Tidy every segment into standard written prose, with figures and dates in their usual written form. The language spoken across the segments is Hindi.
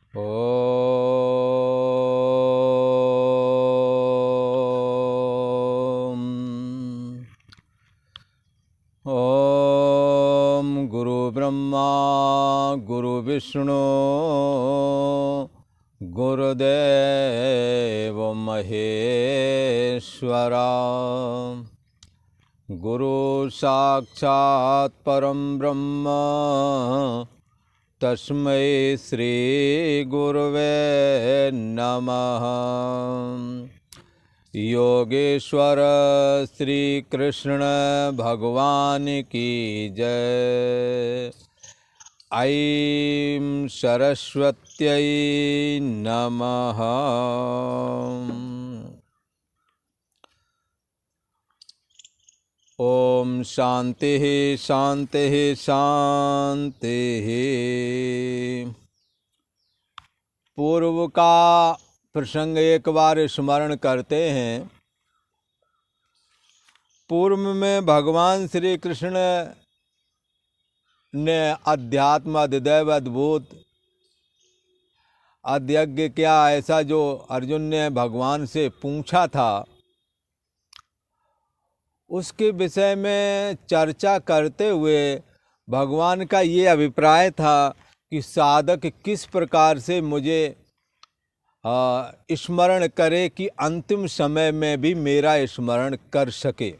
ओम ओम गुरु ब्रह्मा गुरु विष्णु गुरुदेव महेश्वरा गुरु साक्षात् परम ब्रह्म तस्मै श्री गुरुवे नमः। योगेश्वर श्री कृष्ण भगवान की जय। ऐं सरस्वत्यै नमः। ओम शांति शांति शांति। पूर्व का प्रसंग एक बार स्मरण करते हैं। पूर्व में भगवान श्री कृष्ण ने अध्यात्म अद्वैत अद्भुत अध्यज्ञ क्या ऐसा जो अर्जुन ने भगवान से पूछा था, उसके विषय में चर्चा करते हुए भगवान का ये अभिप्राय था कि साधक किस प्रकार से मुझे स्मरण करे कि अंतिम समय में भी मेरा स्मरण कर सके।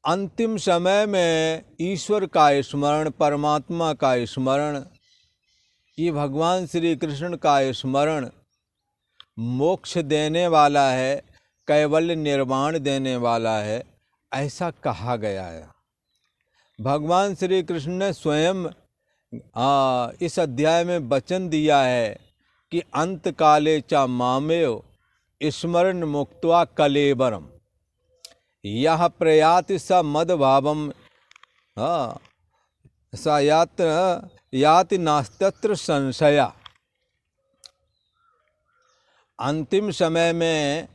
अंतिम समय में ईश्वर का स्मरण, परमात्मा का स्मरण, ये भगवान श्री कृष्ण का स्मरण मोक्ष देने वाला है, कैवल्य निर्वाण देने वाला है, ऐसा कहा गया है। भगवान श्री कृष्ण ने स्वयं इस अध्याय में वचन दिया है कि अंत काले च मामेव स्मरण मुक्त्वा कलेवरम यह प्रयाति स मद्भावम स याति नास्त्यत्र संशया। अंतिम समय में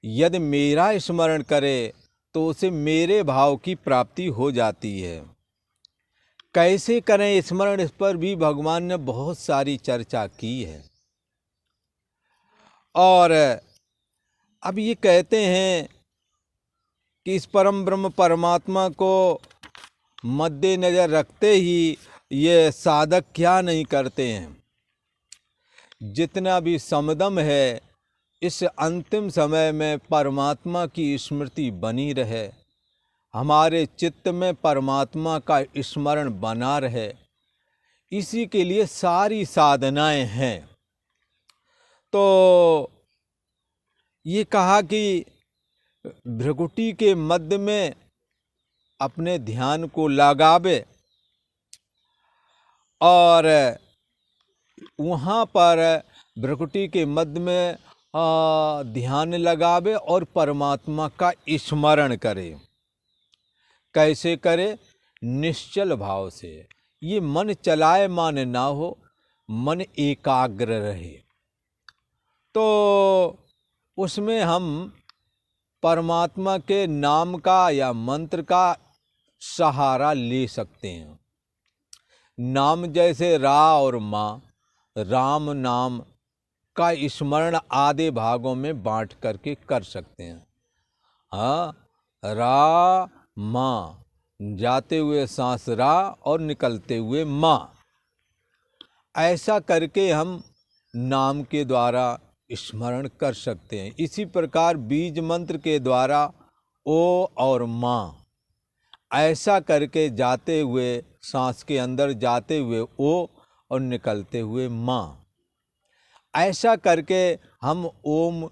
यदि मेरा स्मरण करे तो उसे मेरे भाव की प्राप्ति हो जाती है। कैसे करें स्मरण, इस पर भी भगवान ने बहुत सारी चर्चा की है। और अब ये कहते हैं कि इस परम ब्रह्म परमात्मा को मद्देनजर रखते ही ये साधक क्या नहीं करते हैं। जितना भी समदम है, इस अंतिम समय में परमात्मा की स्मृति बनी रहे, हमारे चित्त में परमात्मा का स्मरण बना रहे, इसी के लिए सारी साधनाएं हैं। तो ये कहा कि भ्रकुटी के मध्य में अपने ध्यान को लगावे और वहाँ पर भ्रकुटी के मध्य में ध्यान लगावे और परमात्मा का स्मरण करे। कैसे करे? निश्चल भाव से। ये मन चलाए मान ना हो, मन एकाग्र रहे, तो उसमें हम परमात्मा के नाम का या मंत्र का सहारा ले सकते हैं। नाम जैसे रा और माँ, राम नाम का स्मरण आधे भागों में बांट करके कर सकते हैं। रा माँ, जाते हुए सांस रा और निकलते हुए माँ, ऐसा करके हम नाम के द्वारा स्मरण कर सकते हैं। इसी प्रकार बीज मंत्र के द्वारा ओ और माँ, ऐसा करके जाते हुए सांस के अंदर जाते हुए ओ और निकलते हुए माँ, ऐसा करके हम ओम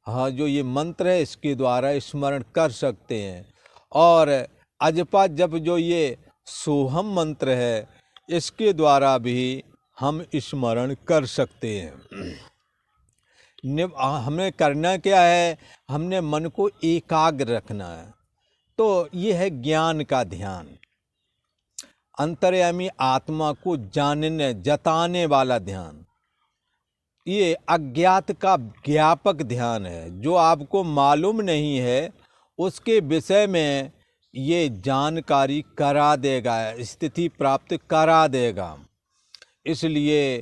जो ये मंत्र है इसके द्वारा स्मरण कर सकते हैं। और अजपा जप जो ये सोहम मंत्र है, इसके द्वारा भी हम स्मरण कर सकते हैं। हमें करना क्या है? हमने मन को एकाग्र रखना है। तो ये है ज्ञान का ध्यान, अंतर्यामी आत्मा को जानने जताने वाला ध्यान। ये अज्ञात का ज्ञापक ध्यान है, जो आपको मालूम नहीं है उसके विषय में ये जानकारी करा देगा, स्थिति प्राप्त करा देगा। इसलिए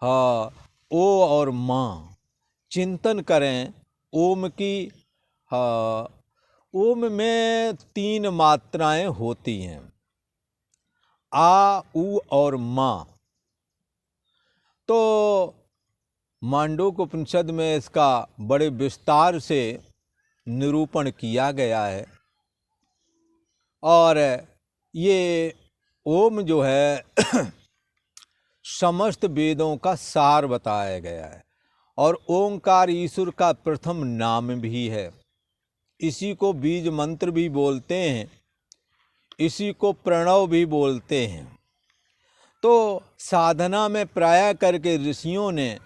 हाँ, ओ और माँ चिंतन करें ओम की। हाँ, ओम में 3 मात्राएं होती हैं, आ, उ और माँ। तो मांडूक्य उपनिषद में इसका बड़े विस्तार से निरूपण किया गया है। और ये ओम जो है समस्त वेदों का सार बताया गया है। और ओंकार ईश्वर का प्रथम नाम भी है। इसी को बीज मंत्र भी बोलते हैं, इसी को प्रणव भी बोलते हैं। तो साधना में प्राय करके ऋषियों ने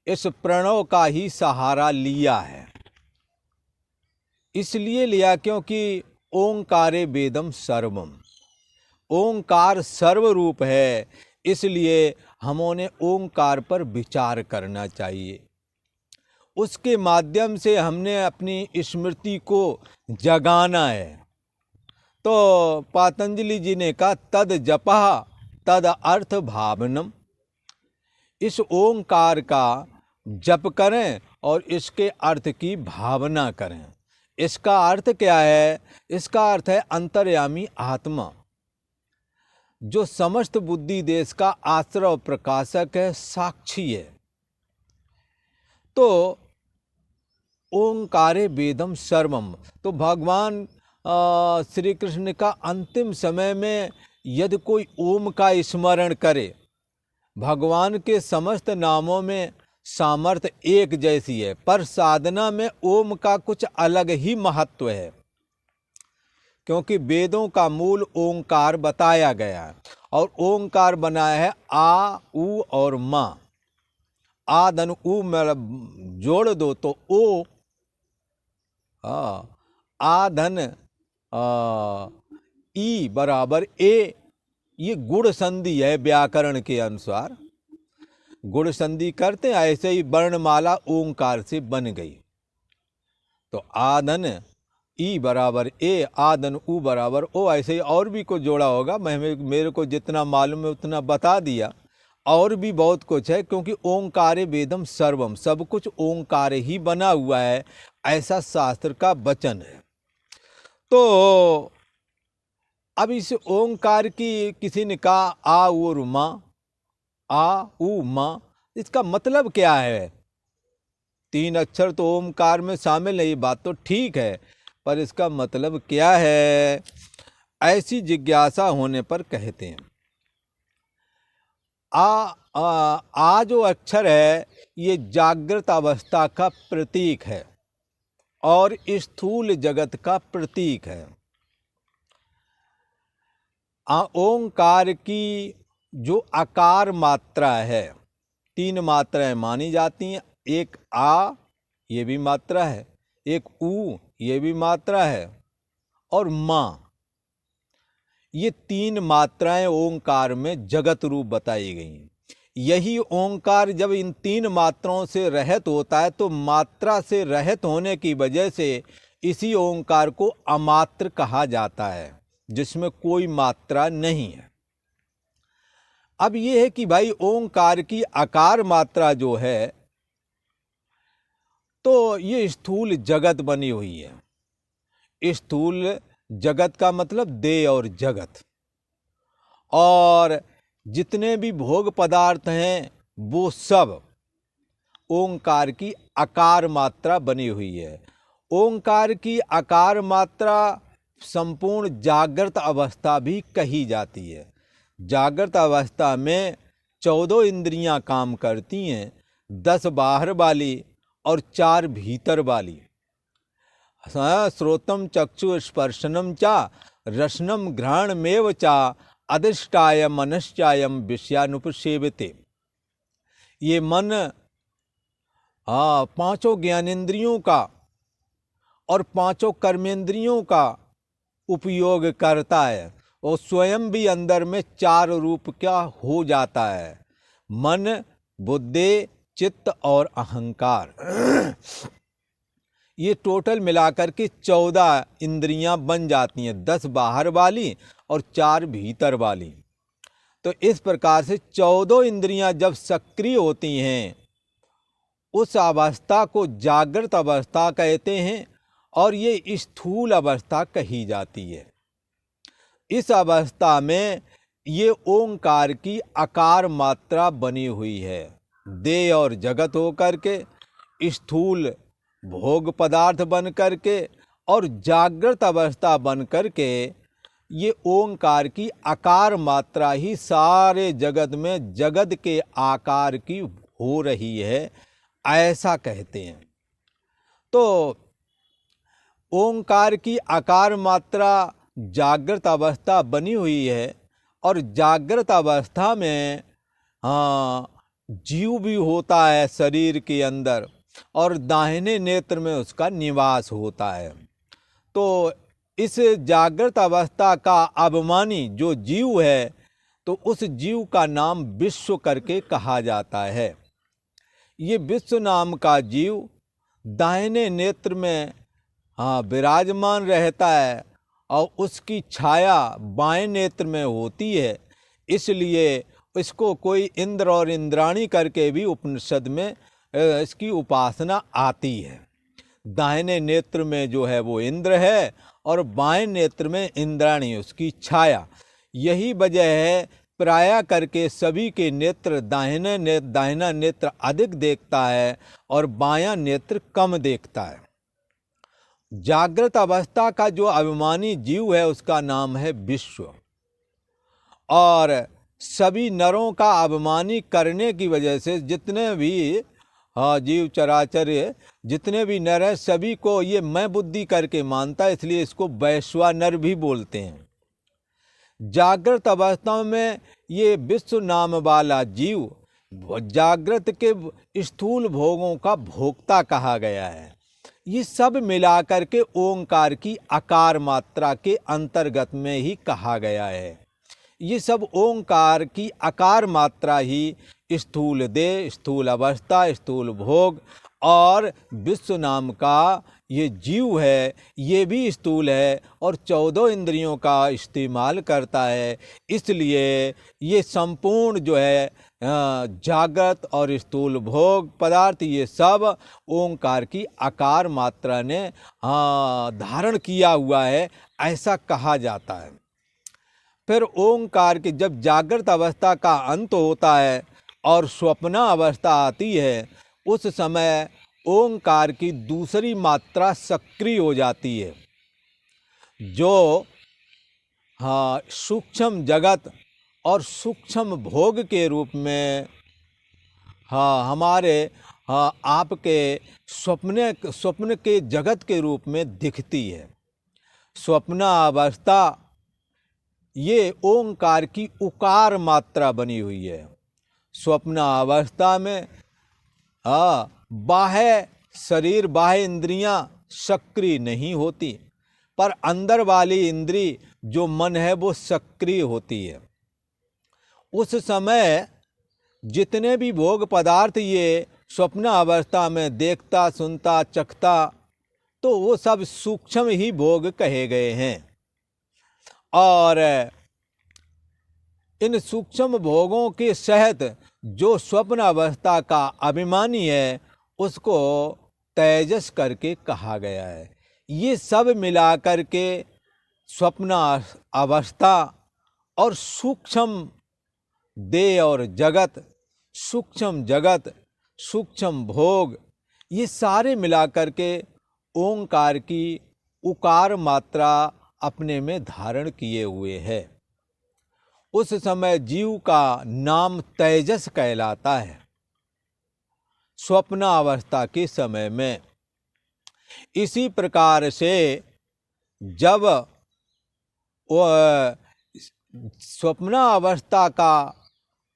इस प्रणव का ही सहारा लिया है। इसलिए लिया क्योंकि ओंकारे वेदम सर्वम, ओंकार सर्वरूप है। इसलिए हमने ओंकार पर विचार करना चाहिए। उसके माध्यम से हमने अपनी स्मृति को जगाना है। तो पतंजलि जी ने कहा तद जपः तद अर्थ भावनम, इस ओंकार का जप करें और इसके अर्थ की भावना करें। इसका अर्थ क्या है? इसका अर्थ है अंतर्यामी आत्मा, जो समस्त बुद्धि देश का आश्रय और प्रकाशक है, साक्षी है। तो ओंकारे वेदम सर्वम, तो भगवान श्री कृष्ण का अंतिम समय में यदि कोई ओम का स्मरण करे, भगवान के समस्त नामों में सामर्थ्य एक जैसी है, पर साधना में ओम का कुछ अलग ही महत्व है। क्योंकि वेदों का मूल ओंकार बताया गया है और ओंकार बनाया है आ, उ और माँ। आ धन उ में जोड़ दो तो ओ, आ धन ई बराबर ए। ये गुण संधि है व्याकरण के अनुसार, गुण संधि करते हैं। ऐसे ही वर्णमाला ओंकार से बन गई। तो आधन ई बराबर ए, आधन उ बराबर ओ। ऐसे ही और भी कुछ जोड़ा होगा, मेरे को जितना मालूम है उतना बता दिया। और भी बहुत कुछ है, क्योंकि ओंकारे वेदम सर्वम, सब कुछ ओंकार ही बना हुआ है, ऐसा शास्त्र का वचन है। तो अब इस ओंकार की किसी ने कहा आ उ माँ, आ उ माँ, इसका मतलब क्या है? 3 अक्षर तो ओमकार में शामिल है, ये बात तो ठीक है, पर इसका मतलब क्या है? ऐसी जिज्ञासा होने पर कहते हैं आ जो अक्षर है ये जागृत अवस्था का प्रतीक है और स्थूल जगत का प्रतीक है। ओंकार की जो आकार मात्रा है, 3 मात्राएं मानी जाती हैं। एक आ, ये भी मात्रा है, एक उ, ये भी मात्रा है, और माँ, ये 3 मात्राएं ओंकार में जगत रूप बताई गई हैं। यही ओंकार जब इन 3 मात्राओं से रहित होता है तो मात्रा से रहित होने की वजह से इसी ओंकार को अमात्र कहा जाता है, जिसमें कोई मात्रा नहीं है। अब ये है कि भाई ओंकार की आकार मात्रा जो है तो ये स्थूल जगत बनी हुई है। स्थूल जगत का मतलब देह और जगत, और जितने भी भोग पदार्थ हैं वो सब ओंकार की आकार मात्रा बनी हुई है। ओंकार की आकार मात्रा संपूर्ण जागृत अवस्था भी कही जाती है। जागृत अवस्था में 14 इंद्रियां काम करती हैं, 10 बाहर वाली और 4 भीतर वाली। श्रोतम चक्षु स्पर्शनम चा रसनम घ्राणमेव चा अधिष्ठाय मनश्चायम विषयानुपसेवते। ये मन 5 ज्ञानेंद्रियों का और 5 कर्मेंद्रियों का उपयोग करता है और स्वयं भी अंदर में 4 रूप का हो जाता है, मन, बुद्धि, चित्त और अहंकार। ये टोटल मिलाकर के 14 इंद्रियां बन जाती हैं, 10 बाहर वाली और 4 भीतर वाली। तो इस प्रकार से 14 इंद्रियां जब सक्रिय होती हैं उस अवस्था को जागृत अवस्था कहते हैं और ये स्थूल अवस्था कही जाती है। इस अवस्था में ये ओंकार की आकार मात्रा बनी हुई है। देह और जगत होकर के, स्थूल भोग पदार्थ बन करके और जागृत अवस्था बन करके ये ओंकार की आकार मात्रा ही सारे जगत में जगत के आकार की हो रही है, ऐसा कहते हैं। तो ओंकार की आकार मात्रा जागृत अवस्था बनी हुई है और जागृत अवस्था में जीव भी होता है शरीर के अंदर और दाहिने नेत्र में उसका निवास होता है। तो इस जागृत अवस्था का अभिमानी जो जीव है तो उस जीव का नाम विश्व करके कहा जाता है। ये विश्व नाम का जीव दाहिने नेत्र में विराजमान रहता है और उसकी छाया बाएं नेत्र में होती है, इसलिए इसको कोई इंद्र और इंद्राणी करके भी उपनिषद में इसकी उपासना आती है। दाहिने नेत्र में जो है वो इंद्र है और बाएं नेत्र में इंद्राणी, उसकी छाया। यही वजह है प्राय करके सभी के नेत्र दाहिना नेत्र अधिक देखता है और बायां नेत्र कम देखता है। जागृत अवस्था का जो अभिमानी जीव है उसका नाम है विश्व, और सभी नरों का अभिमानी करने की वजह से जितने भी जीव चराचर जितने भी नर हैं सभी को ये मैं बुद्धि करके मानता है, इसलिए इसको वैश्वानर भी बोलते हैं। जागृत अवस्था में ये विश्व नाम वाला जीव जागृत के स्थूल भोगों का भोक्ता कहा गया है। ये सब मिलाकर के ओंकार की आकार मात्रा के अंतर्गत में ही कहा गया है। ये सब ओंकार की आकार मात्रा ही स्थूल देह, स्थूल अवस्था, स्थूल भोग और विश्व नाम का ये जीव है, ये भी स्थूल है और 14 इंद्रियों का इस्तेमाल करता है। इसलिए ये संपूर्ण जो है जागृत और स्थूल भोग पदार्थ ये सब ओंकार की आकार मात्रा ने धारण किया हुआ है, ऐसा कहा जाता है। फिर ओंकार की जब जागृत अवस्था का अंत होता है और स्वप्ना अवस्था आती है, उस समय ओंकार की दूसरी मात्रा सक्रिय हो जाती है, जो सूक्ष्म जगत और सूक्ष्म भोग के रूप में हमारे आपके स्वप्न के जगत के रूप में दिखती है। स्वप्ना अवस्था ये ओंकार की उकार मात्रा बनी हुई है। स्वप्न अवस्था में बाह्य शरीर, बाह्य इंद्रियां सक्रिय नहीं होती, पर अंदर वाली इंद्री जो मन है वो सक्रिय होती है। उस समय जितने भी भोग पदार्थ ये स्वप्न अवस्था में देखता, सुनता, चखता, तो वो सब सूक्ष्म ही भोग कहे गए हैं। और इन सूक्ष्म भोगों के सहित जो स्वप्न अवस्था का अभिमानी है उसको तेजस करके कहा गया है। ये सब मिलाकर के स्वप्न अवस्था और सूक्ष्म देह और जगत, सूक्ष्म भोग, ये सारे मिलाकर के ओंकार की उकार मात्रा अपने में धारण किए हुए है। उस समय जीव का नाम तेजस कहलाता है। स्वप्न अवस्था के समय में इसी प्रकार से जब स्वप्न अवस्था का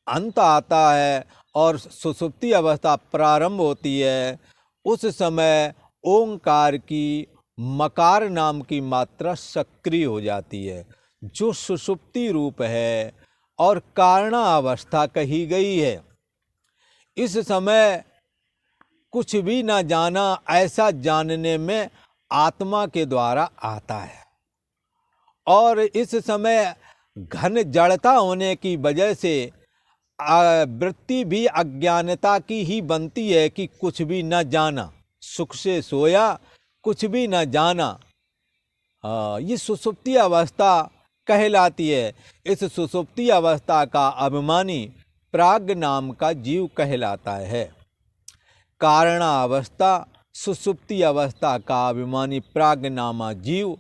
अंत आता है और सुषुप्ति अवस्था प्रारंभ होती है, उस समय ओंकार की मकार नाम की मात्रा सक्रिय हो जाती है, जो सुषुप्ति रूप है और कारणा अवस्था कही गई है। इस समय कुछ भी न जाना, ऐसा जानने में आत्मा के द्वारा आता है। और इस समय घन जड़ता होने की वजह से वृत्ति भी अज्ञानता की ही बनती है कि कुछ भी न जाना, सुख से सोया कुछ भी न जाना। ये सुषुप्ति अवस्था कहलाती है। इस सुषुप्ति अवस्था का अभिमानी प्राज्ञ नाम का जीव कहलाता है। कारणावस्था सुषुप्ति अवस्था का अभिमानी प्राज्ञ नामा जीव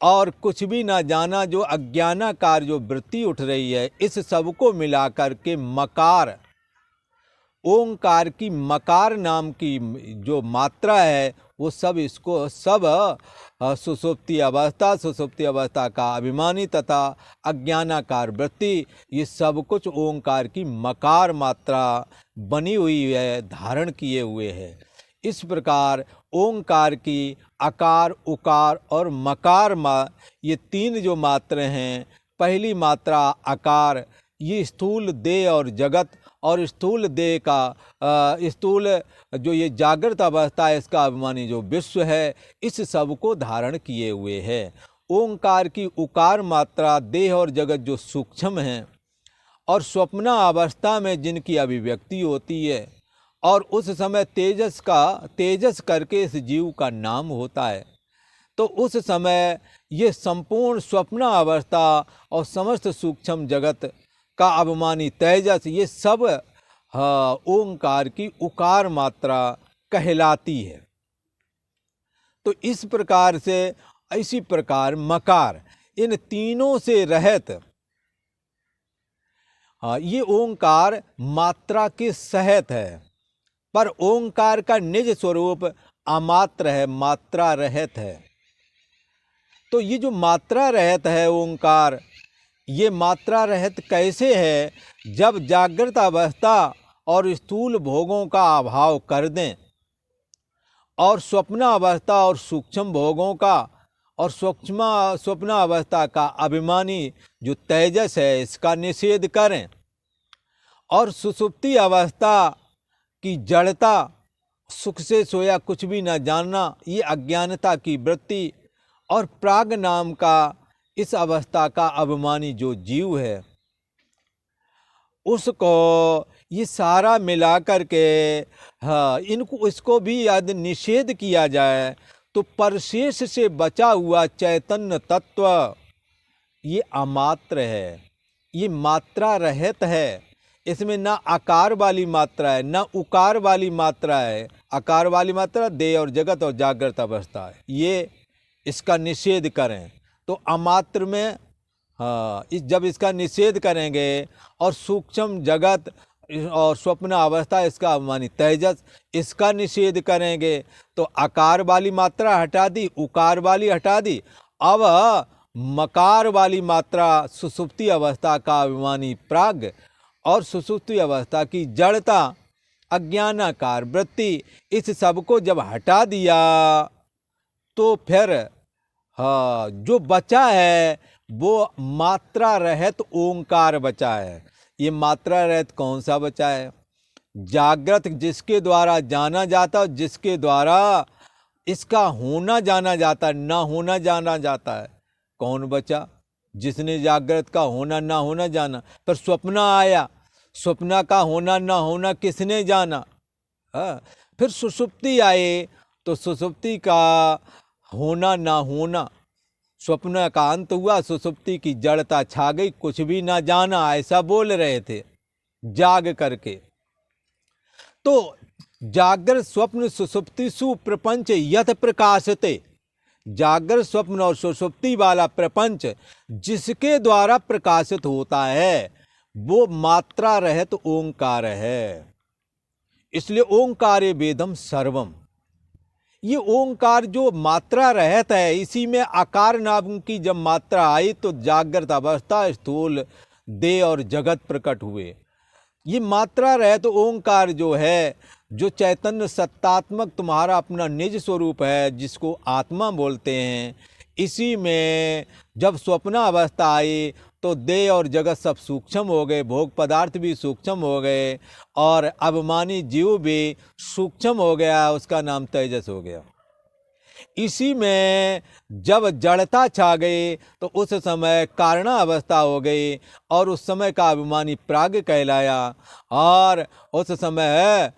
और कुछ भी ना जाना जो अज्ञानाकार जो वृत्ति उठ रही है, इस सब को मिलाकर के मकार, ओंकार की मकार नाम की जो मात्रा है वो सब इसको सब सुषुप्ति अवस्था का अभिमानी तथा अज्ञानाकार वृत्ति, ये सब कुछ ओंकार की मकार मात्रा बनी हुई है, धारण किए हुए है। इस प्रकार ओंकार की आकार, उकार और मकार ये तीन जो मात्रा हैं, पहली मात्रा आकार, ये स्थूल देह और जगत और स्थूल देह का स्थूल जो ये जागृत अवस्था है, इसका अभिमानी जो विश्व है, इस सब को धारण किए हुए है। ओंकार की उकार मात्रा देह और जगत जो सूक्ष्म हैं और स्वप्ना अवस्था में जिनकी अभिव्यक्ति होती है और उस समय तेजस करके इस जीव का नाम होता है, तो उस समय ये संपूर्ण स्वप्न अवस्था और समस्त सूक्ष्म जगत का अभिमानी तेजस, ये सब ओंकार की उकार मात्रा कहलाती है। तो इस प्रकार से, इसी प्रकार मकार, इन तीनों से रहित ये ओंकार मात्रा के सहित है, पर ओंकार का निज स्वरूप अमात्र है, मात्रा रहित है। तो ये जो मात्रा रहित है ओंकार, ये मात्रा रहित कैसे है? जब जागृत अवस्था और स्थूल भोगों का अभाव कर दें और स्वप्न अवस्था और सूक्ष्म भोगों का और स्वप्न अवस्था का अभिमानी जो तेजस है, इसका निषेध करें और सुषुप्ति अवस्था की जड़ता, सुख से सोया कुछ भी न जानना, ये अज्ञानता की वृत्ति और प्राग नाम का इस अवस्था का अभिमानी जो जीव है, उसको ये सारा मिला कर के इसको भी यदि निषेध किया जाए तो परशेष से बचा हुआ चैतन्य तत्व ये अमात्र है, ये मात्रा रहित है। इसमें ना आकार वाली मात्रा है, ना उकार वाली मात्रा है। आकार वाली मात्रा देह और जगत और जागृत अवस्था है, ये इसका निषेध करें तो अमात्र में जब इसका निषेध करेंगे और सूक्ष्म जगत और स्वप्न अवस्था, इसका अभिमानी तेजस, इसका निषेध करेंगे तो आकार वाली मात्रा हटा दी, उकार वाली हटा दी, अब मकार वाली मात्रा सुषुप्ति अवस्था का अभिमानी प्राग और सुषुप्ति अवस्था की जड़ता, अज्ञानाकार वृत्ति, इस सब को जब हटा दिया तो फिर जो बचा है वो मात्रा रहित ओंकार बचा है। ये मात्रा रहित कौन सा बचा है? जागृत जिसके द्वारा जाना जाता है, जिसके द्वारा इसका होना जाना जाता है, ना होना जाना जाता है, कौन बचा? जिसने जागृत का होना ना होना जाना। पर स्वप्न आया, स्वप्न का होना ना होना किसने जाना? फिर सुषुप्ति आए तो सुषुप्ति का होना ना होना, स्वप्न का अंत हुआ, सुषुप्ति की जड़ता छा गई, कुछ भी ना जाना, ऐसा बोल रहे थे जाग करके। तो जागर स्वप्न सुषुप्ति सुप्रपंच यथ प्रकाशते, जागर स्वप्न और सुषुप्ति वाला प्रपंच जिसके द्वारा प्रकाशित होता है वो मात्रा रहित ओंकार है। इसलिए ओंकारे वेदम सर्वम, ये ओंकार जो मात्रा रहित है, इसी में आकार नाम की जब मात्रा आई तो जागृत अवस्था, स्थूल देह और जगत प्रकट हुए। ये मात्रा रहित ओंकार जो है, जो चैतन्य सत्तात्मक तुम्हारा अपना निज स्वरूप है, जिसको आत्मा बोलते हैं, इसी में जब स्वप्न अवस्था आई तो देह और जगत सब सूक्ष्म हो गए, भोग पदार्थ भी सूक्ष्म हो गए और अभिमानी जीव भी सूक्ष्म हो गया, उसका नाम तेजस हो गया। इसी में जब जड़ता छा गई तो उस समय कारणा अवस्था हो गई और उस समय का अभिमानी प्राग कहलाया। और उस समय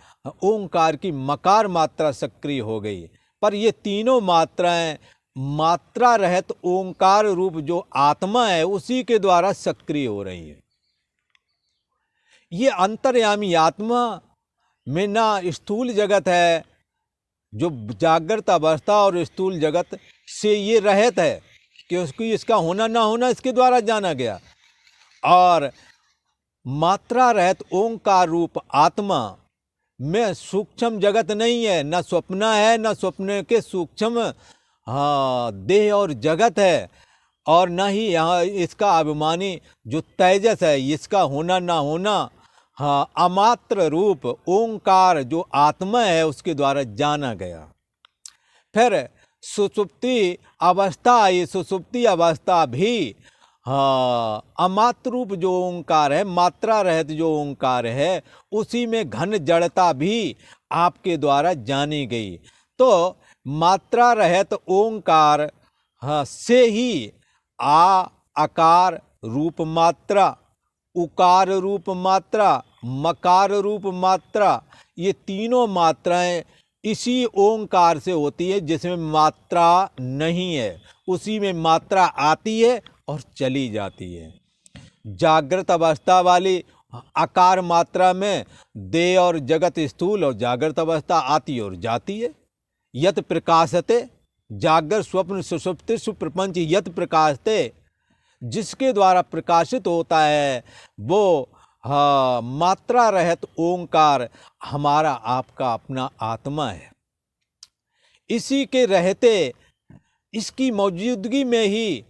ओंकार की मकार मात्रा सक्रिय हो गई। पर ये तीनों मात्राएं मात्रा रहित ओंकार रूप जो आत्मा है उसी के द्वारा सक्रिय हो रही है। ये अंतर्यामी आत्मा में ना स्थूल जगत है जो जागृत अवस्था और स्थूल जगत से ये रहित है कि उसकी इसका होना ना होना इसके द्वारा जाना गया। और मात्रा रहित ओंकार रूप आत्मा में सूक्ष्म जगत नहीं है, न स्वप्न है, न स्वप्न के सूक्ष्म देह और जगत है, और न ही यहाँ इसका अभिमानी जो तेजस है इसका होना ना होना अमात्र रूप ओंकार जो आत्मा है उसके द्वारा जाना गया। फिर सुषुप्ति अवस्था आई। सुषुप्ति अवस्था भी अमात्र रूप जो ओंकार है, मात्रा रहित जो ओंकार है, उसी में घन जड़ता भी आपके द्वारा जानी गई। तो मात्रा रहित ओंकार से ही आकार रूप मात्रा, उकार रूप मात्रा, मकार रूप मात्रा, ये तीनों मात्राएं इसी ओंकार से होती है जिसमें मात्रा नहीं है। उसी में मात्रा आती है और चली जाती है। जागृत अवस्था वाली आकार मात्रा में देह और जगत स्थूल और जागृत अवस्था आती और जाती है। यत प्रकाशते जागृत स्वप्न सुषुप्ति सुप्रपंच यत प्रकाशते, जिसके द्वारा प्रकाशित होता है वो मात्रा रहित ओंकार हमारा आपका अपना आत्मा है। इसी के रहते इसकी मौजूदगी में ही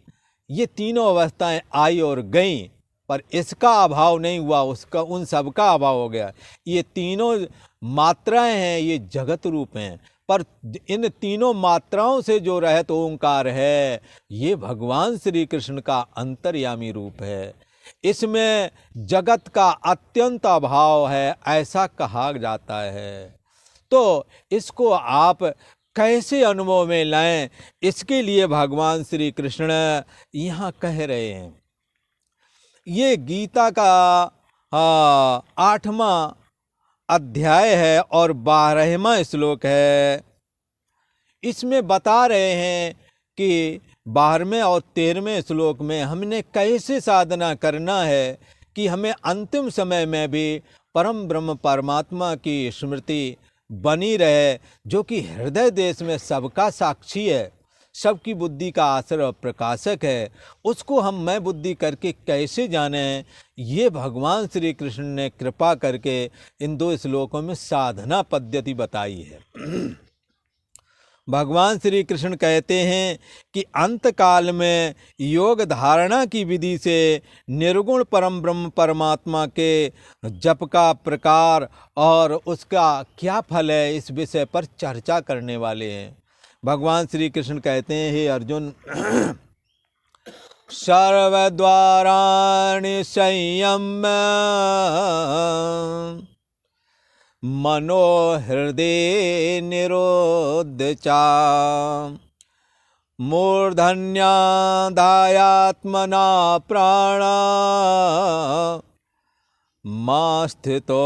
ये तीनों अवस्थाएं आई और गईं, पर इसका अभाव नहीं हुआ, उसका उन सब का अभाव हो गया। ये तीनों मात्राएं हैं, ये जगत रूप हैं, पर इन तीनों मात्राओं से जो रहत ओंकार है ये भगवान श्री कृष्ण का अंतर्यामी रूप है। इसमें जगत का अत्यंत अभाव है ऐसा कहा जाता है। तो इसको आप कैसे अनुभव में लाएं, इसके लिए भगवान श्री कृष्ण यहाँ कह रहे हैं। ये गीता का 8वां अध्याय है और 12वां श्लोक है। इसमें बता रहे हैं कि 12वें और 13वें श्लोक में हमने कैसे साधना करना है कि हमें अंतिम समय में भी परम ब्रह्म परमात्मा की स्मृति बनी रहे, जो कि हृदय देश में सबका साक्षी है, सबकी बुद्धि का आश्रय और प्रकाशक है। उसको हम मैं बुद्धि करके कैसे जाने, ये भगवान श्री कृष्ण ने कृपा करके इन 2 श्लोकों में साधना पद्धति बताई है। भगवान श्री कृष्ण कहते हैं कि अंत काल में योग धारणा की विधि से निर्गुण परम ब्रह्म परमात्मा के जप का प्रकार और उसका क्या फल है, इस विषय पर चर्चा करने वाले हैं। भगवान श्री कृष्ण कहते हैं, हे अर्जुन, सर्वद्वाराणि संयम्य मनो हृदय निरोध चा मूर्धन्यादायात्मना प्राणा मा स्थितो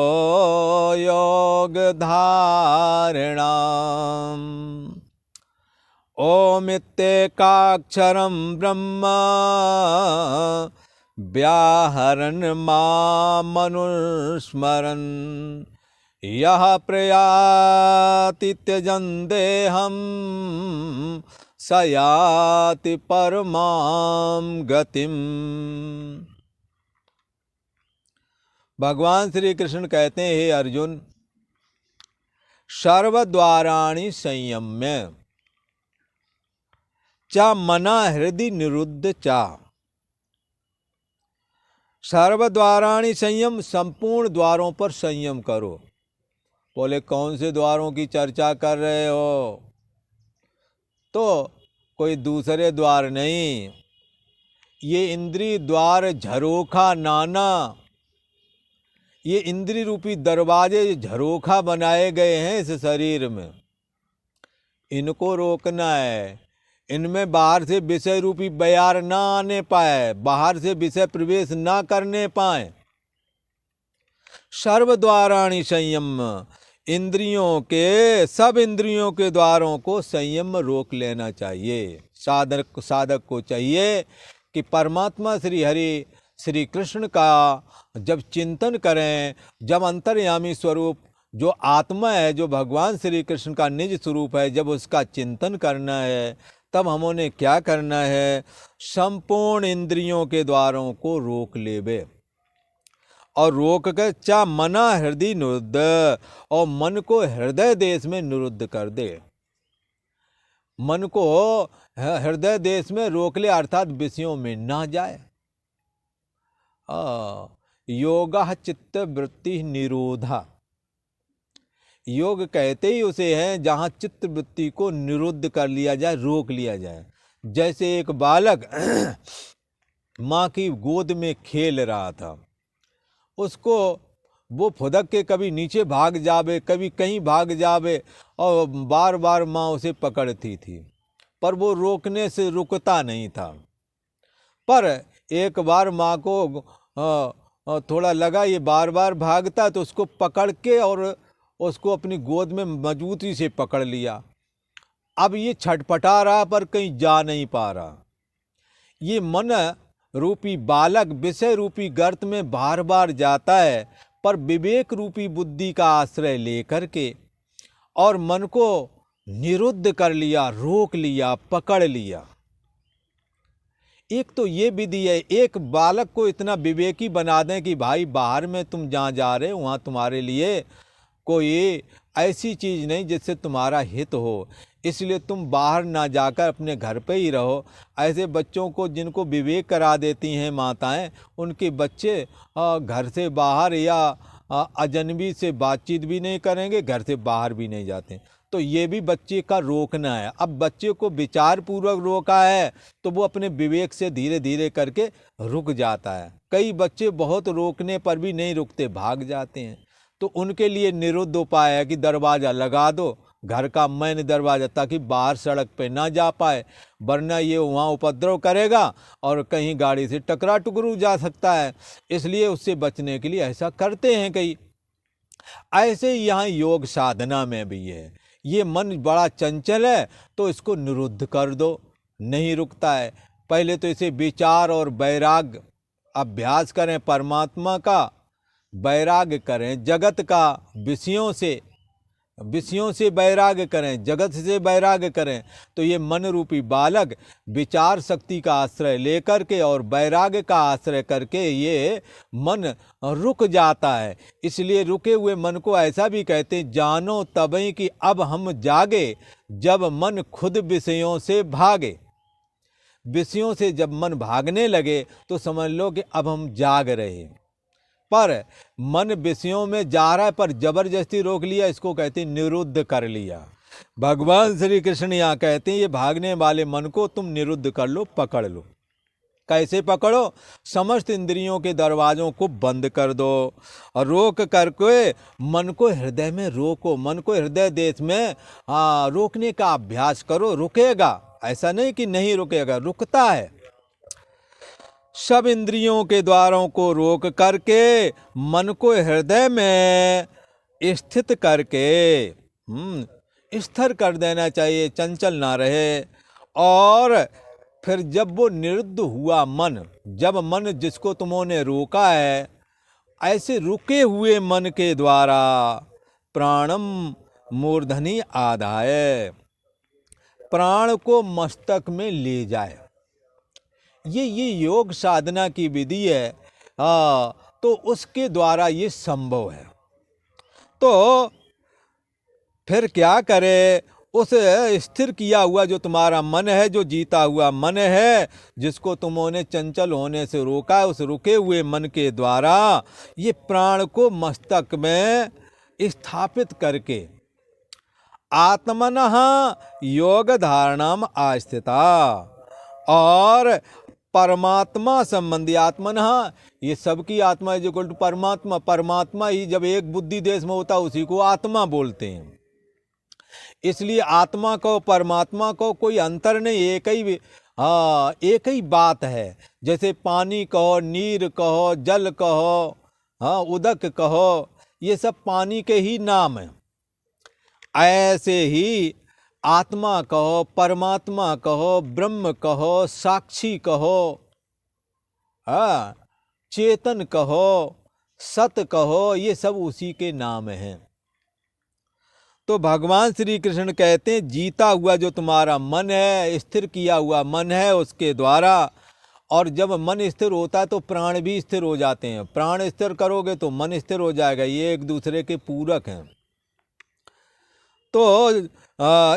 योग धारणा। ओमित्येकाक्षरं ब्रह्म व्याहरन् मामनुस्मरन् यः प्रयाति त्यजन् देहं स याति परमां गतिम्। भगवान श्री कृष्ण कहते हैं, हे अर्जुन, सर्वद्वाराणि संयम्य चा मना हृदय निरुद्ध चा। सर्वद्वाराणि संयम, संपूर्ण द्वारों पर संयम करो। बोले कौन से द्वारों की चर्चा कर रहे हो? तो कोई दूसरे द्वार नहीं, ये इंद्रिय द्वार झरोखा नाना, ये इंद्रिय रूपी दरवाजे झरोखा बनाए गए हैं इस शरीर में। इनको रोकना है। इनमें बाहर से विषय रूपी बयार ना आने पाए, बाहर से विषय प्रवेश ना करने पाए। सर्वद्वाराणि संयम, इंद्रियों के, सब इंद्रियों के द्वारों को संयम रोक लेना चाहिए। साधक को चाहिए कि परमात्मा श्री हरि श्री कृष्ण का जब चिंतन करें, जब अंतर्यामी स्वरूप जो आत्मा है, जो भगवान श्री कृष्ण का निज स्वरूप है, जब उसका चिंतन करना है, तब हमने क्या करना है, संपूर्ण इंद्रियों के द्वारों को रोक लेवे। और रोक कर चा मना हृदय निरुद्ध, और मन को हृदय देश में निरुद्ध कर दे। मन को हृदय देश में रोक ले, अर्थात विषयों में ना जाए। योगा चित्त वृत्ति निरोधा, योग कहते ही उसे है जहाँ चित्त वृत्ति को निरुद्ध कर लिया जाए, रोक लिया जाए। जैसे एक बालक माँ की गोद में खेल रहा था, उसको वो फुदक के कभी नीचे भाग जावे, कभी कहीं भाग जावे, और बार बार माँ उसे पकड़ती थी, पर वो रोकने से रुकता नहीं था। पर एक बार माँ को थोड़ा लगा ये बार बार भागता, तो उसको पकड़ के और उसको अपनी गोद में मजबूती से पकड़ लिया। अब ये छटपटा रहा पर कहीं जा नहीं पा रहा। ये मन रूपी बालक विषय रूपी गर्त में बार बार जाता है, पर विवेक रूपी बुद्धि का आश्रय लेकर के और मन को निरुद्ध कर लिया, रोक लिया, पकड़ लिया। एक तो ये विधि है, एक बालक को इतना विवेकी बना दें कि भाई बाहर में तुम जहाँ जा रहे हो वहाँ तुम्हारे लिए कोई ऐसी चीज़ नहीं जिससे तुम्हारा हित हो, इसलिए तुम बाहर ना जाकर अपने घर पे ही रहो। ऐसे बच्चों को जिनको विवेक करा देती हैं माताएं, उनके बच्चे घर से बाहर या अजनबी से बातचीत भी नहीं करेंगे, घर से बाहर भी नहीं जाते। तो ये भी बच्चे का रोकना है। अब बच्चे को विचार पूर्वक रोका है तो वो अपने विवेक से धीरे धीरे करके रुक जाता है। कई बच्चे बहुत रोकने पर भी नहीं रुकते, भाग जाते हैं। तो उनके लिए निरुद्ध उपाय है कि दरवाज़ा लगा दो, घर का मेन दरवाज़ा, ताकि बाहर सड़क पे ना जा पाए, वरना ये वहाँ उपद्रव करेगा और कहीं गाड़ी से टकरा टुकरू जा सकता है। इसलिए उससे बचने के लिए ऐसा करते हैं कई। ऐसे ही यहाँ योग साधना में भी है। ये मन बड़ा चंचल है तो इसको निरुद्ध कर दो, नहीं रुकता है। पहले तो इसे विचार और वैराग्य अभ्यास करें, परमात्मा का वैराग्य करें, जगत का विषयों से वैराग्य करें, जगत से वैराग्य करें। तो ये मन रूपी बालक विचार शक्ति का आश्रय लेकर के और वैराग्य का आश्रय करके ये मन रुक जाता है। इसलिए रुके हुए मन को ऐसा भी कहते हैं, जानो तबई कि अब हम जागे, जब मन खुद विषयों से भागे। विषयों से जब मन भागने लगे तो समझ लो कि अब हम जाग रहे। पर मन विषयों में जा रहा है पर जबरदस्ती रोक लिया, इसको कहते हैं निरुद्ध कर लिया। भगवान श्री कृष्ण यहाँ कहते हैं ये भागने वाले मन को तुम निरुद्ध कर लो, पकड़ लो। कैसे पकड़ो? समस्त इंद्रियों के दरवाजों को बंद कर दो और रोक करके मन को हृदय में रोको, मन को हृदय देश में रोकने का अभ्यास करो। रुकेगा, ऐसा नहीं कि नहीं रुकेगा, रुकता है। सब इंद्रियों के द्वारों को रोक करके मन को हृदय में स्थित करके स्थिर कर देना चाहिए, चंचल ना रहे। और फिर जब वो निरुद्ध हुआ मन, जब मन जिसको तुमने रोका है, ऐसे रुके हुए मन के द्वारा प्राणम मूर्धनि आधाय, प्राण को मस्तक में ले जाए। ये योग साधना की विधि है। तो उसके द्वारा ये संभव है। तो फिर क्या करे? उस स्थिर किया हुआ जो तुम्हारा मन है, जो जीता हुआ मन है, जिसको तुमने चंचल होने से रोका है, उस रुके हुए मन के द्वारा ये प्राण को मस्तक में स्थापित करके आत्मनः योग धारणाम आस्थिता, और परमात्मा संबंधी आत्मनः, ये सबकी आत्मा है जो परमात्मा, परमात्मा ही जब एक बुद्धि देश में होता उसी को आत्मा बोलते हैं। इसलिए आत्मा को परमात्मा को कोई अंतर नहीं, एक ही बात है। जैसे पानी कहो, नीर कहो, जल कहो, उदक कहो, ये सब पानी के ही नाम हैं। ऐसे ही आत्मा कहो, परमात्मा कहो, ब्रह्म कहो, साक्षी कहो, चेतन कहो, सत कहो, ये सब उसी के नाम हैं। तो भगवान श्री कृष्ण कहते हैं जीता हुआ जो तुम्हारा मन है, स्थिर किया हुआ मन है, उसके द्वारा, और जब मन स्थिर होता है तो प्राण भी स्थिर हो जाते हैं। प्राण स्थिर करोगे तो मन स्थिर हो जाएगा, ये एक दूसरे के पूरक हैं। तो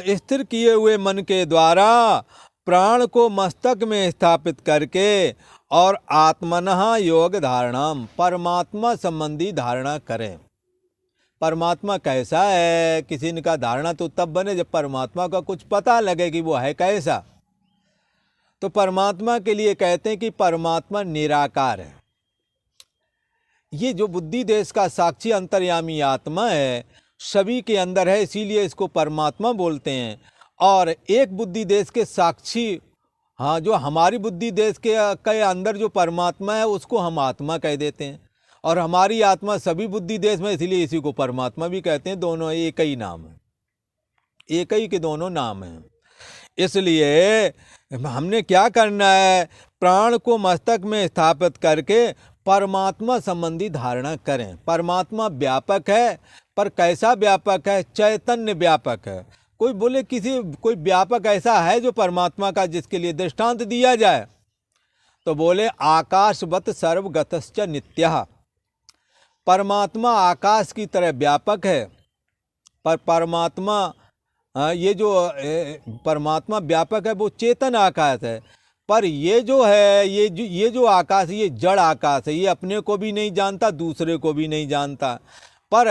स्थिर किए हुए मन के द्वारा प्राण को मस्तक में स्थापित करके और आत्मनः योग धारणाम, परमात्मा संबंधी धारणा करें। परमात्मा कैसा है, किसी ने का धारणा तो तब बने जब परमात्मा का कुछ पता लगे कि वो है कैसा। तो परमात्मा के लिए कहते हैं कि परमात्मा निराकार है। ये जो बुद्धि देश का साक्षी अंतर्यामी आत्मा है, सभी के अंदर है, इसीलिए इसको परमात्मा बोलते हैं। और एक बुद्धि देश के साक्षी, जो हमारी बुद्धि देश के अंदर जो परमात्मा है उसको हम आत्मा कह देते हैं, और हमारी आत्मा सभी बुद्धि देश में, इसलिए इसी को परमात्मा भी कहते हैं। दोनों एक ही नाम है, एक ही के दोनों नाम हैं। इसलिए हमने क्या करना है, प्राण को मस्तक में स्थापित करके परमात्मा संबंधी धारणा करें। परमात्मा व्यापक है, पर कैसा व्यापक है, चैतन्य व्यापक है। कोई बोले कोई व्यापक ऐसा है जो परमात्मा का, जिसके लिए दृष्टांत दिया जाए, तो बोले आकाशवत सर्वगतश्च नित्यः। परमात्मा आकाश की तरह व्यापक है, पर परमात्मा ये जो परमात्मा व्यापक है वो चेतन आकाश है। पर ये जो है, ये जो आकाश, ये जड़ आकाश है, ये अपने को भी नहीं जानता, दूसरे को भी नहीं जानता। पर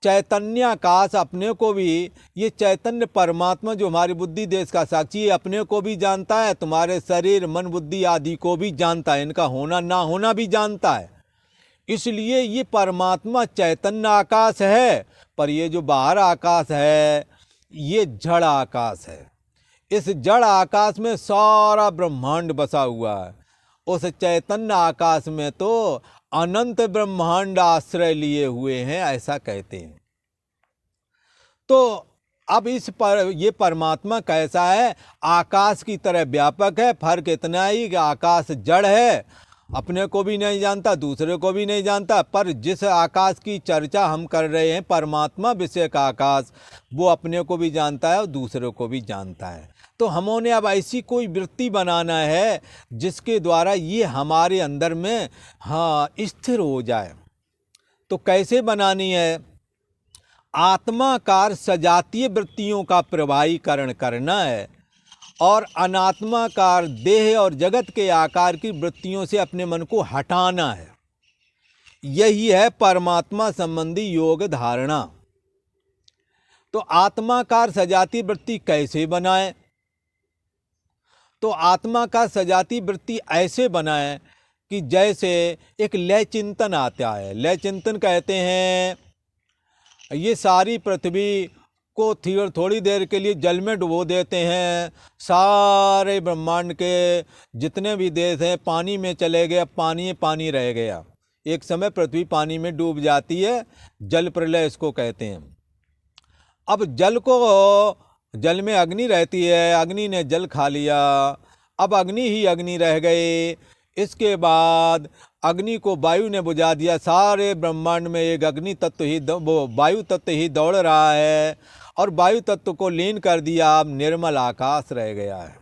चैतन्य आकाश अपने को भी, ये चैतन्य परमात्मा जो हमारी बुद्धि देश का साक्षी है, अपने को भी जानता है, तुम्हारे शरीर मन बुद्धि आदि को भी जानता है, इनका होना ना होना भी जानता है। इसलिए ये परमात्मा चैतन्य आकाश है, पर ये जो बाहर आकाश है ये जड़ आकाश है। इस जड़ आकाश में सारा ब्रह्मांड बसा हुआ है। उस चैतन्य आकाश में तो अनंत ब्रह्मांड आश्रय लिए हुए हैं, ऐसा कहते हैं। तो अब ये परमात्मा कैसा है, आकाश की तरह व्यापक है। फर्क इतना ही कि आकाश जड़ है, अपने को भी नहीं जानता, दूसरे को भी नहीं जानता। पर जिस आकाश की चर्चा हम कर रहे हैं, परमात्मा विषय का आकाश, वो अपने को भी जानता है और दूसरे को भी जानता है। तो हमने अब ऐसी कोई वृत्ति बनाना है जिसके द्वारा ये हमारे अंदर में स्थिर हो जाए। तो कैसे बनानी है, आत्माकार सजातीय वृत्तियों का प्रवाहीकरण करना है, और अनात्माकार देह और जगत के आकार की वृत्तियों से अपने मन को हटाना है। यही है परमात्मा संबंधी योग धारणा। तो आत्माकार सजाती वृत्ति कैसे बनाए, तो आत्मा का सजाती वृत्ति ऐसे बनाए कि जैसे एक लय चिंतन आता है। लय चिंतन कहते हैं, ये सारी पृथ्वी को थोड़ी देर के लिए जल में डुबो देते हैं, सारे ब्रह्मांड के जितने भी देश हैं पानी में चले गए, पानी पानी रह गया। एक समय पृथ्वी पानी में डूब जाती है, जल प्रलय इसको कहते हैं। अब जल में अग्नि रहती है, अग्नि ने जल खा लिया, अब अग्नि ही अग्नि रह गई। इसके बाद अग्नि को वायु ने बुझा दिया। सारे ब्रह्मांड में एक अग्नि तत्व ही, वो वायु तत्व ही दौड़ रहा है, और वायु तत्व को लीन कर दिया। अब निर्मल आकाश रह गया है।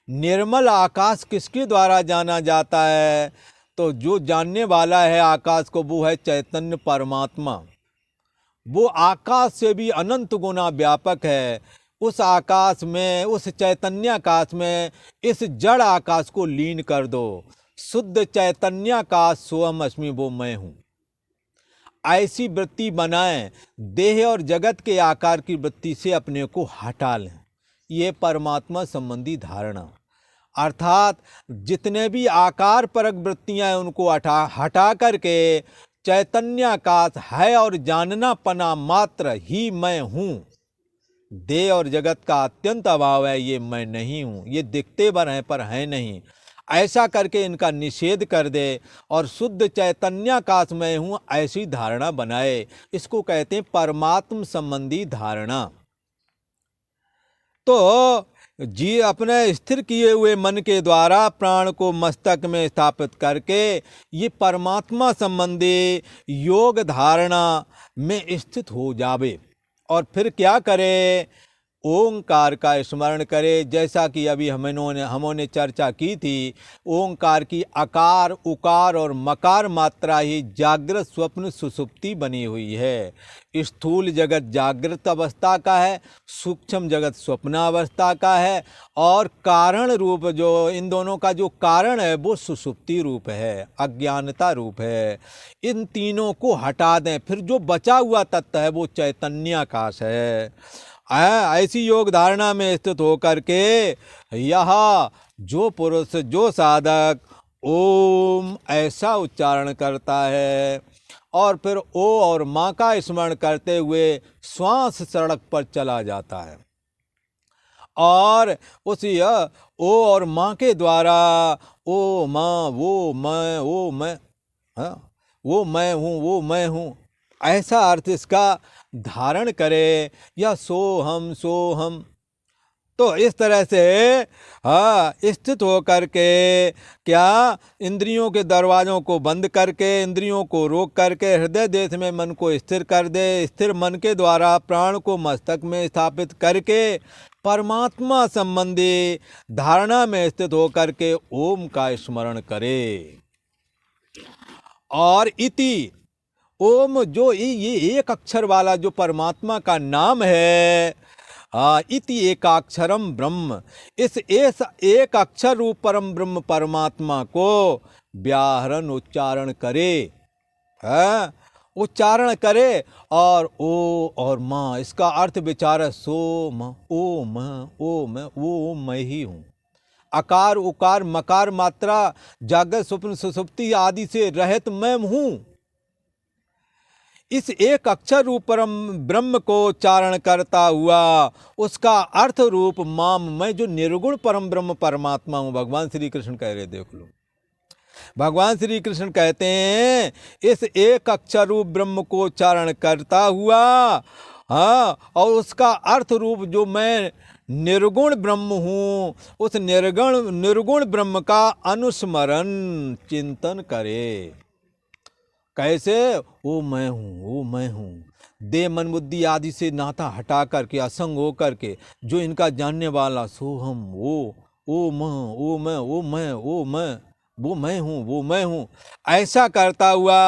निर्मल आकाश किसके द्वारा जाना जाता है, तो जो जानने वाला है आकाश को, वो है चैतन्य परमात्मा। वो आकाश से भी अनंत गुना व्यापक है। उस आकाश में, उस चैतन्य आकाश में इस जड़ आकाश को लीन कर दो। शुद्ध चैतन्य आकाश सोहम अस्मि, वो मैं हूँ। ऐसी वृत्ति बनाएं, देह और जगत के आकार की वृत्ति से अपने को हटा लें। ये परमात्मा संबंधी धारणा, अर्थात जितने भी आकार परक वृत्तियां हैं उनको हटा करके चैतन्य आकाश है और जानना पना मात्र ही मैं हूँ, देह और जगत का अत्यंत अभाव है, ये मैं नहीं हूँ, ये दिखते भर हैं पर हैं नहीं, ऐसा करके इनका निषेध कर दे और शुद्ध चैतन्याकाश में हूँ ऐसी धारणा बनाए। इसको कहते हैं परमात्म संबंधी धारणा। तो जी अपने स्थिर किए हुए मन के द्वारा प्राण को मस्तक में स्थापित करके ये परमात्मा संबंधी योग धारणा में स्थित हो जावे और फिर क्या करे, ओंकार का स्मरण करे। जैसा कि अभी हमने चर्चा की थी, ओंकार की आकार उकार और मकार मात्रा ही जागृत स्वप्न सुषुप्ति बनी हुई है। स्थूल जगत जागृत अवस्था का है, सूक्ष्म जगत स्वप्नावस्था का है और कारण रूप जो इन दोनों का जो कारण है वो सुषुप्ति रूप है, अज्ञानता रूप है। इन तीनों को हटा दें, फिर जो बचा हुआ तत्व है वो चैतन्याकाश है। ऐसी योग धारणा में स्थित होकर के यह जो पुरुष जो साधक ओम ऐसा उच्चारण करता है और फिर ओ और माँ का स्मरण करते हुए श्वास सड़क पर चला जाता है और उस ओ और माँ के द्वारा ओ माँ वो मैं ओ मैं, हाँ वो मैं हूँ वो मैं हूँ, ऐसा अर्थ इसका धारण करे या सो हम। तो इस तरह से स्थित होकर के क्या इंद्रियों के दरवाज़ों को बंद करके इंद्रियों को रोक करके हृदय देश में मन को स्थिर कर दे। स्थिर मन के द्वारा प्राण को मस्तक में स्थापित करके परमात्मा संबंधी धारणा में स्थित होकर के ओम का स्मरण करे। और इति ओम जो ये एक अक्षर वाला जो परमात्मा का नाम है, इति एकाक्षरम ब्रह्म, इस एक अक्षर रूप परम ब्रह्म परमात्मा को व्याहरण उच्चारण करे, उच्चारण करे और ओ और माँ इसका अर्थ विचार सो म ओ मैं वो मैं ही हूँ। आकार उकार मकार मात्रा जागृत स्वप्न सुषुप्ति आदि से रहित मैं हूँ। इस एक अक्षर रूप परम ब्रह्म को चारण करता हुआ उसका अर्थ रूप माम मैं जो निर्गुण परम ब्रह्म परमात्मा हूँ, भगवान श्री कृष्ण कह रहे, देख लो भगवान श्री कृष्ण कहते हैं इस एक अक्षर रूप ब्रह्म को चारण करता हुआ और उसका अर्थ रूप जो मैं निर्गुण ब्रह्म हूँ, उस निर्गुण ब्रह्म का अनुस्मरण चिंतन करे। कैसे? वो मैं हूँ, देह मन बुद्धि आदि से नाता हटा करके असंग हो करके जो इनका जानने वाला सो हम वो मैं हूँ ऐसा करता हुआ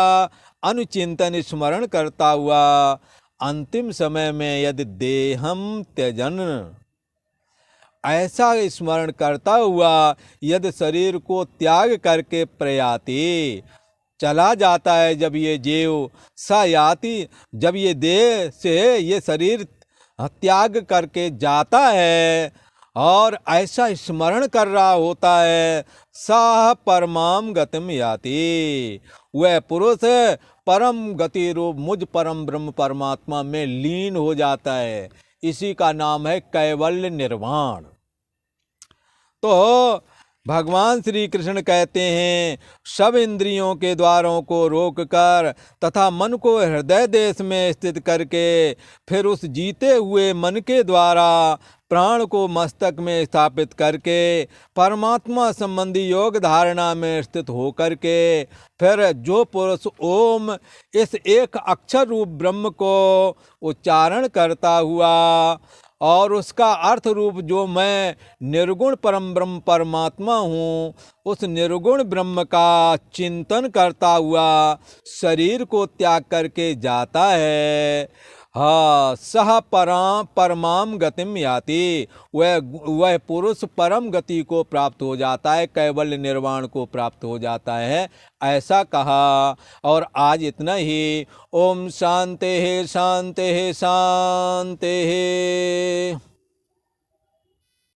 अनुचिंतन स्मरण करता हुआ अंतिम समय में यदि देहम त्यजन, ऐसा स्मरण करता हुआ यदि शरीर को त्याग करके प्रयाति चला जाता है, जब ये जीव स याति, जब ये देह से ये शरीर त्याग करके जाता है और ऐसा स्मरण कर रहा होता है, सह परमाम गतिम याति, वह पुरुष परम गति रूप मुझ परम ब्रह्म परमात्मा में लीन हो जाता है। इसी का नाम है कैवल्य निर्वाण। तो भगवान श्री कृष्ण कहते हैं सब इंद्रियों के द्वारों को रोककर तथा मन को हृदय देश में स्थित करके फिर उस जीते हुए मन के द्वारा प्राण को मस्तक में स्थापित करके परमात्मा संबंधी योग धारणा में स्थित होकर के फिर जो पुरुष ओम इस एक अक्षर रूप ब्रह्म को उच्चारण करता हुआ और उसका अर्थ रूप जो मैं निर्गुण परम ब्रह्म परमात्मा हूँ, उस निर्गुण ब्रह्म का चिंतन करता हुआ शरीर को त्याग करके जाता है, सह परमाम गतिम याति, वह पुरुष परम गति को प्राप्त हो जाता है, कैवल्य निर्वाण को प्राप्त हो जाता है, ऐसा कहा। और आज इतना ही। ओम शांति शांति शांति।